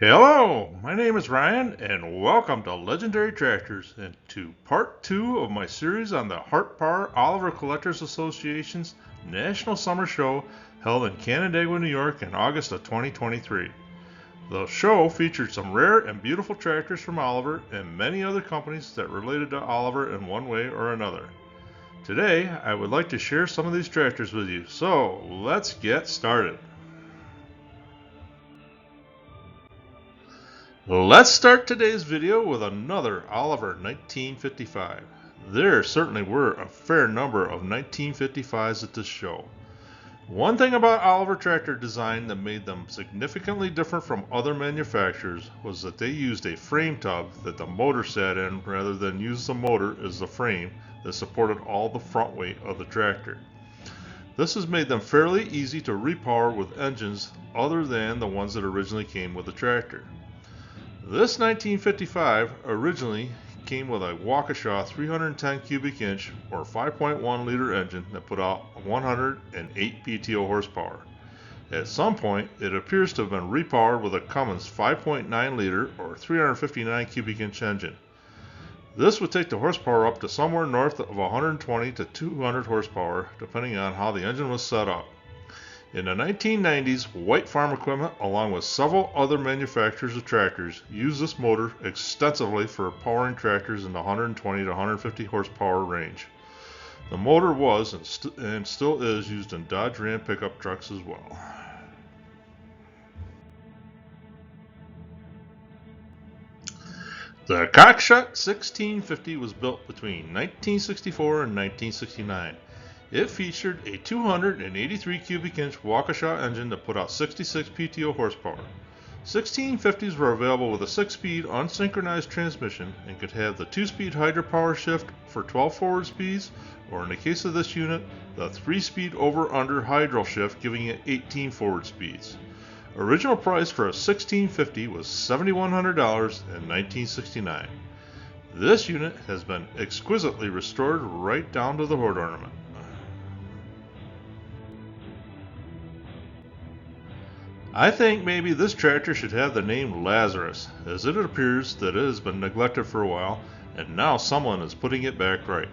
Hello, my name is Ryan, and welcome to Legendary Tractors and to part 2 of my series on the Hart, Parr Oliver Collectors Association's National Summer Show held in Canandaigua, New York in August of 2023. The show featured some rare and beautiful tractors from Oliver and many other companies that related to Oliver in one way or another. Today, I would like to share some of these tractors with you, so let's get started. Let's start today's video with another Oliver 1955. There certainly were a fair number of 1955s at this show. One thing about Oliver tractor design that made them significantly different from other manufacturers was that they used a frame tub that the motor sat in rather than use the motor as the frame that supported all the front weight of the tractor. This has made them fairly easy to repower with engines other than the ones that originally came with the tractor. This 1955 originally came with a Cockshutt 310 cubic inch or 5.1 liter engine that put out 108 PTO horsepower. At some point, it appears to have been repowered with a Cummins 5.9 liter or 359 cubic inch engine. This would take the horsepower up to somewhere north of 120 to 200 horsepower, depending on how the engine was set up. In the 1990s, White Farm Equipment, along with several other manufacturers of tractors, used this motor extensively for powering tractors in the 120 to 150 horsepower range. The motor was and still is used in Dodge Ram pickup trucks as well. The Cockshutt 1650 was built between 1964 and 1969. It featured a 283 cubic inch Cockshutt engine that put out 66 PTO horsepower. 1650s were available with a 6-speed unsynchronized transmission and could have the 2-speed hydropower shift for 12 forward speeds, or in the case of this unit, the 3-speed over-under hydro shift giving it 18 forward speeds. Original price for a 1650 was $7,100 in 1969. This unit has been exquisitely restored right down to the hood ornament. I think maybe this tractor should have the name Lazarus, as it appears that it has been neglected for a while, and now someone is putting it back right.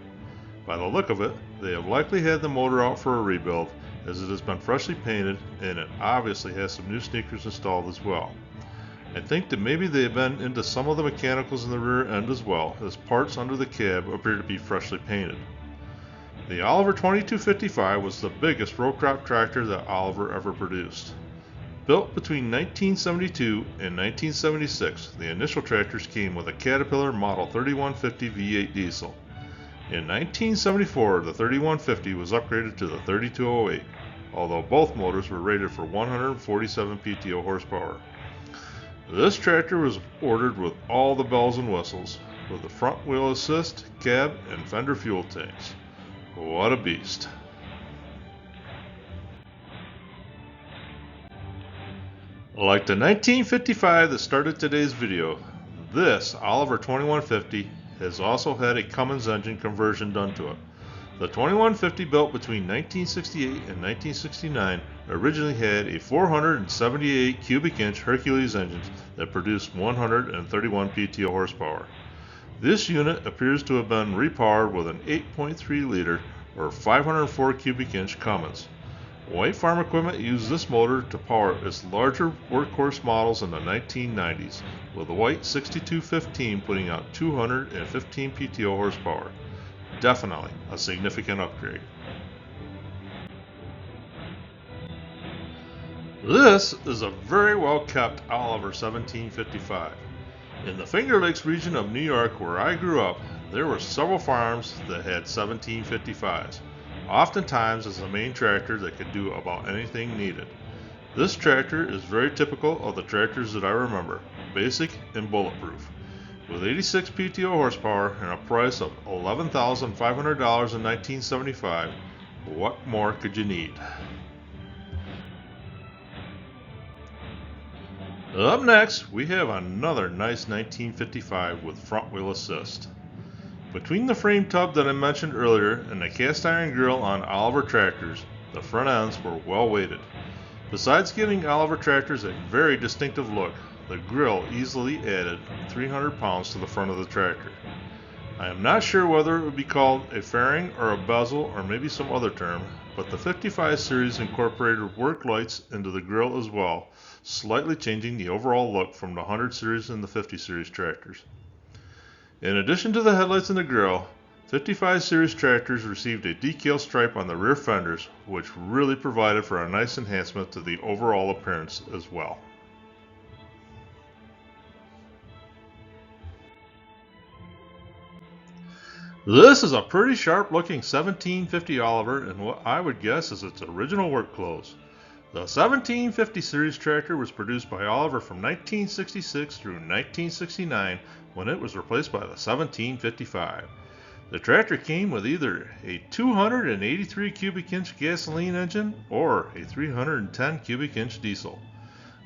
By the look of it, they have likely had the motor out for a rebuild, as it has been freshly painted, and it obviously has some new sneakers installed as well. I think that maybe they have been into some of the mechanicals in the rear end as well, as parts under the cab appear to be freshly painted. The Oliver 2255 was the biggest row crop tractor that Oliver ever produced. Built between 1972 and 1976, the initial tractors came with a Caterpillar Model 3150 V8 diesel. In 1974, the 3150 was upgraded to the 3208, although both motors were rated for 147 PTO horsepower. This tractor was ordered with all the bells and whistles, with the front wheel assist, cab, and fender fuel tanks. What a beast! Like the 1955 that started today's video, this Oliver 2150 has also had a Cummins engine conversion done to it. The 2150 built between 1968 and 1969 originally had a 478 cubic inch Hercules engine that produced 131 PTO horsepower. This unit appears to have been repowered with an 8.3 liter or 504 cubic inch Cummins. White Farm Equipment used this motor to power its larger workhorse models in the 1990s, with the White 6215 putting out 215 PTO horsepower. Definitely a significant upgrade. This is a very well kept Oliver 1755. In the Finger Lakes region of New York where I grew up, there were several farms that had 1755s. Oftentimes as the main tractor that could do about anything needed. This tractor is very typical of the tractors that I remember, basic and bulletproof. With 86 PTO horsepower and a price of $11,500 in 1975, what more could you need? Up next, we have another nice 1955 with front wheel assist. Between the frame tub that I mentioned earlier and the cast iron grill on Oliver tractors, the front ends were well weighted. Besides giving Oliver tractors a very distinctive look, the grill easily added 300 pounds to the front of the tractor. I am not sure whether it would be called a fairing or a bezel or maybe some other term, but the 55 series incorporated work lights into the grill as well, slightly changing the overall look from the 100 series and the 50 series tractors. In addition to the headlights and the grill, 55 series tractors received a decal stripe on the rear fenders, which really provided for a nice enhancement to the overall appearance as well. This is a pretty sharp looking 1750 Oliver in what I would guess is its original work clothes. The 1750 series tractor was produced by Oliver from 1966 through 1969 when it was replaced by the 1755. The tractor came with either a 283 cubic inch gasoline engine or a 310 cubic inch diesel.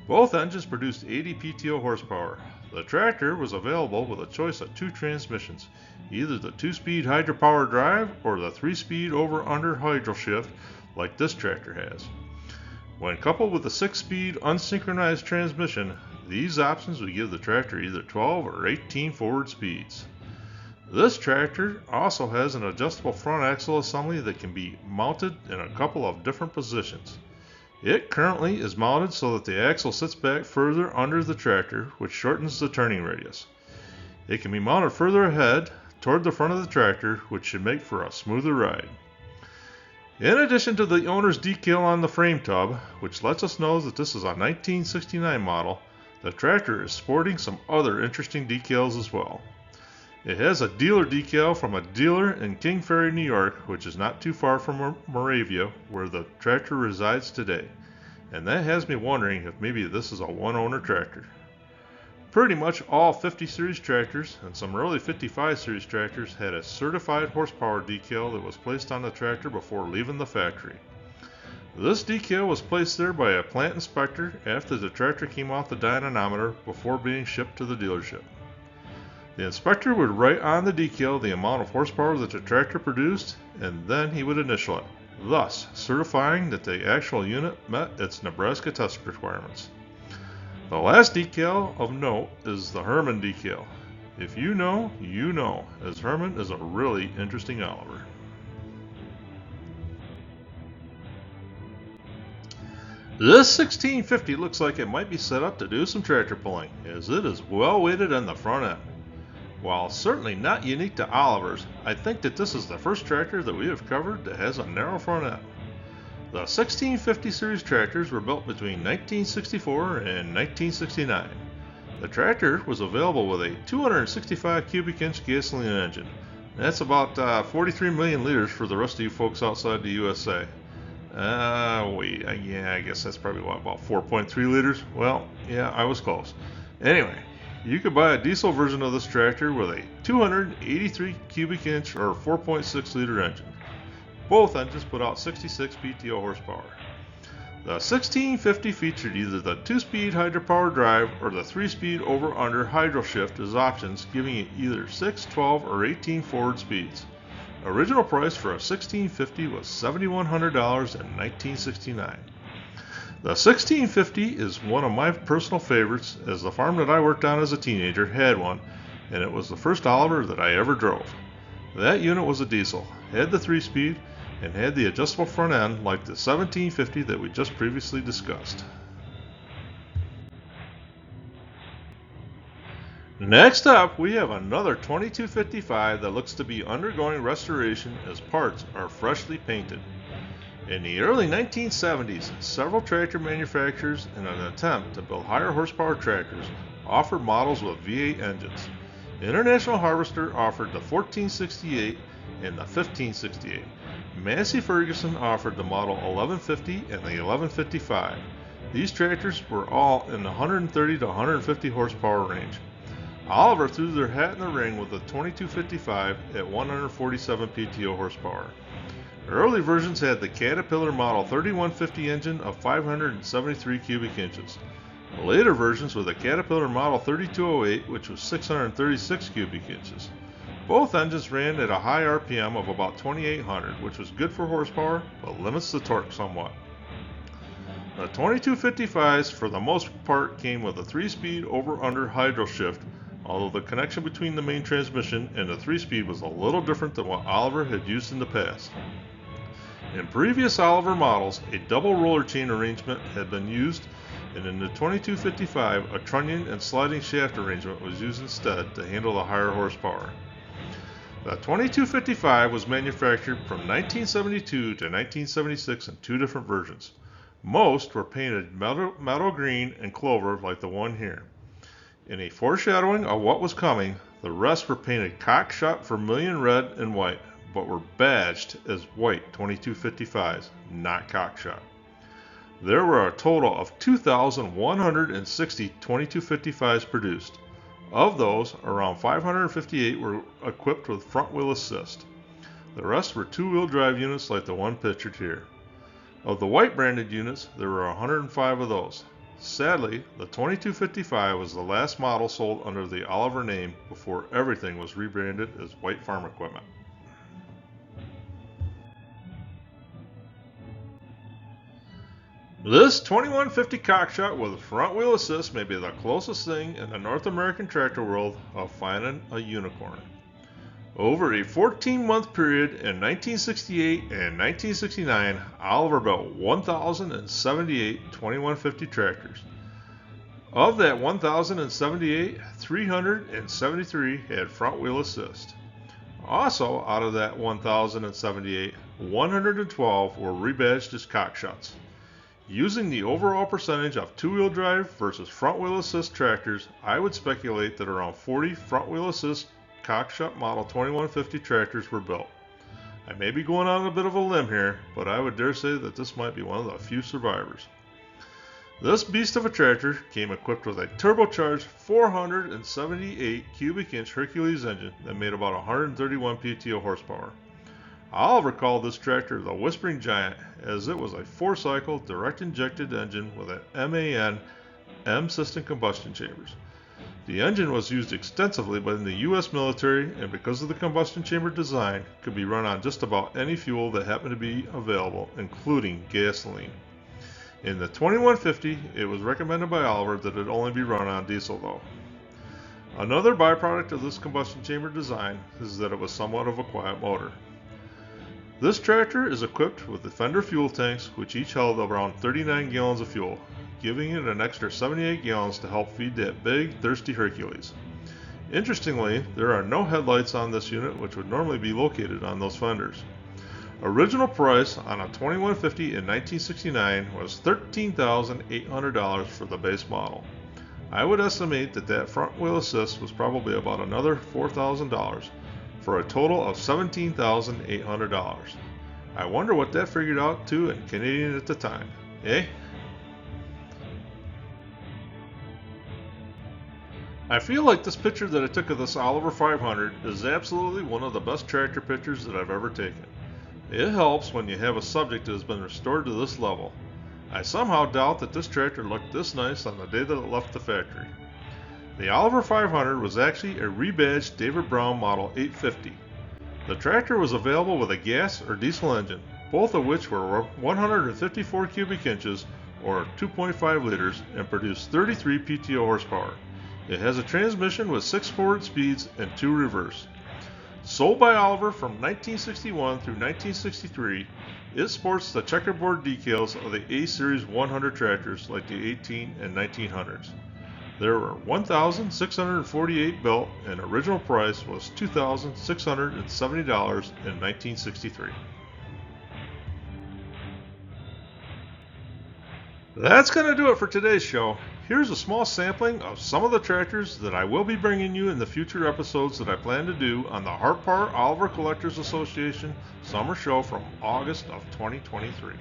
Both engines produced 80 PTO horsepower. The tractor was available with a choice of two transmissions, either the 2-speed hydropower drive or the 3-speed over-under hydro shift like this tractor has. When coupled with the 6-speed unsynchronized transmission, these options would give the tractor either 12 or 18 forward speeds. This tractor also has an adjustable front axle assembly that can be mounted in a couple of different positions. It currently is mounted so that the axle sits back further under the tractor, which shortens the turning radius. It can be mounted further ahead toward the front of the tractor, which should make for a smoother ride. In addition to the owner's decal on the frame tub, which lets us know that this is a 1969 model, the tractor is sporting some other interesting decals as well. It has a dealer decal from a dealer in King Ferry, New York, which is not too far from Moravia, where the tractor resides today. And that has me wondering if maybe this is a one-owner tractor. Pretty much all 50 series tractors and some early 55 series tractors had a certified horsepower decal that was placed on the tractor before leaving the factory. This decal was placed there by a plant inspector after the tractor came off the dynamometer before being shipped to the dealership. The inspector would write on the decal the amount of horsepower that the tractor produced, and then he would initial it, thus certifying that the actual unit met its Nebraska test requirements. The last decal of note is the Herman decal. If you know, you know, as Herman is a really interesting Oliver. This 1650 looks like it might be set up to do some tractor pulling, as it is well weighted on the front end. While certainly not unique to Oliver's, I think that this is the first tractor that we have covered that has a narrow front end. The 1650 series tractors were built between 1964 and 1969. The tractor was available with a 265 cubic inch gasoline engine. That's about 43 million liters for the rest of you folks outside the USA. I guess that's probably about 4.3 liters? Well, yeah, I was close. Anyway, you could buy a diesel version of this tractor with a 283 cubic inch or 4.6 liter engine. Both engines put out 66 PTO horsepower. The 1650 featured either the 2-speed hydropower drive or the 3-speed over-under hydro shift as options, giving it either 6, 12, or 18 forward speeds. Original price for a 1650 was $7,100 in 1969. The 1650 is one of my personal favorites, as the farm that I worked on as a teenager had one, and it was the first Oliver that I ever drove. That unit was a diesel, had the 3-speed, and had the adjustable front end like the 1750 that we just previously discussed. Next up, we have another 2255 that looks to be undergoing restoration as parts are freshly painted. In the early 1970s, several tractor manufacturers, in an attempt to build higher horsepower tractors, offered models with V8 engines. International Harvester offered the 1468 and the 1568. Massey Ferguson offered the model 1150 and the 1155. These tractors were all in the 130 to 150 horsepower range. Oliver threw their hat in the ring with the 2255 at 147 PTO horsepower. Early versions had the Caterpillar Model 3150 engine of 573 cubic inches. Later versions were the Caterpillar Model 3208, which was 636 cubic inches. Both engines ran at a high RPM of about 2800, which was good for horsepower, but limits the torque somewhat. The 2255s for the most part came with a 3-speed over-under hydro shift, although the connection between the main transmission and the 3-speed was a little different than what Oliver had used in the past. In previous Oliver models, a double roller chain arrangement had been used, and in the 2255, a trunnion and sliding shaft arrangement was used instead to handle the higher horsepower. The 2255 was manufactured from 1972 to 1976 in 2 different versions. Most were painted metal green and clover like the one here. In a foreshadowing of what was coming, the rest were painted Cockshutt vermilion red and white, but were badged as white 2255s, not Cockshutt. There were a total of 2,160 2255s produced. Of those, around 558 were equipped with front wheel assist. The rest were 2-wheel drive units like the one pictured here. Of the white branded units, there were 105 of those. Sadly, the 2255 was the last model sold under the Oliver name before everything was rebranded as White Farm Equipment. This 2150 Cockshutt with front wheel assist may be the closest thing in the North American tractor world of finding a unicorn. Over a 14-month period in 1968 and 1969, Oliver built 1,078 2150 tractors. Of that 1,078, 373 had front wheel assist. Also, out of that 1,078, 112 were rebadged as Cockshutts. Using the overall percentage of 2-wheel drive versus front wheel assist tractors, I would speculate that around 40 front wheel assist Cockshutt model 2150 tractors were built. I may be going on a bit of a limb here, but I would dare say that this might be one of the few survivors. This beast of a tractor came equipped with a turbocharged 478 cubic inch Hercules engine that made about 131 PTO horsepower. Oliver called this tractor the Whispering Giant, as it was a 4-cycle direct injected engine with an MAN M-system combustion chambers. The engine was used extensively by the U.S. military, and because of the combustion chamber design, could be run on just about any fuel that happened to be available, including gasoline. In the 2150, it was recommended by Oliver that it only be run on diesel though. Another byproduct of this combustion chamber design is that it was somewhat of a quiet motor. This tractor is equipped with the fender fuel tanks, which each held around 39 gallons of fuel, giving it an extra 78 gallons to help feed that big, thirsty Hercules. Interestingly, there are no headlights on this unit, which would normally be located on those fenders. Original price on a 2150 in 1969 was $13,800 for the base model. I would estimate that front wheel assist was probably about another $4,000 for a total of $17,800. I wonder what that figured out to in Canadian at the time, eh? I feel like this picture that I took of this Oliver 500 is absolutely one of the best tractor pictures that I've ever taken. It helps when you have a subject that has been restored to this level. I somehow doubt that this tractor looked this nice on the day that it left the factory. The Oliver 500 was actually a rebadged David Brown Model 850. The tractor was available with a gas or diesel engine, both of which were 154 cubic inches or 2.5 liters and produced 33 PTO horsepower. It has a transmission with 6 forward speeds and 2 reverse. Sold by Oliver from 1961 through 1963, it sports the checkerboard decals of the A-Series 100 tractors like the 18 and 1900s. There were 1,648 built, and original price was $2,670 in 1963. That's going to do it for today's show. Here's a small sampling of some of the tractors that I will be bringing you in the future episodes that I plan to do on the Hart Parr Oliver Collectors Association Summer Show from August of 2023.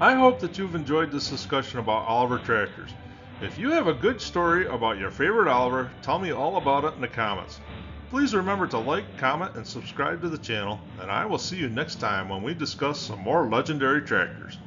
I hope that you've enjoyed this discussion about Oliver tractors. If you have a good story about your favorite Oliver, tell me all about it in the comments. Please remember to like, comment, and subscribe to the channel, and I will see you next time when we discuss some more legendary tractors.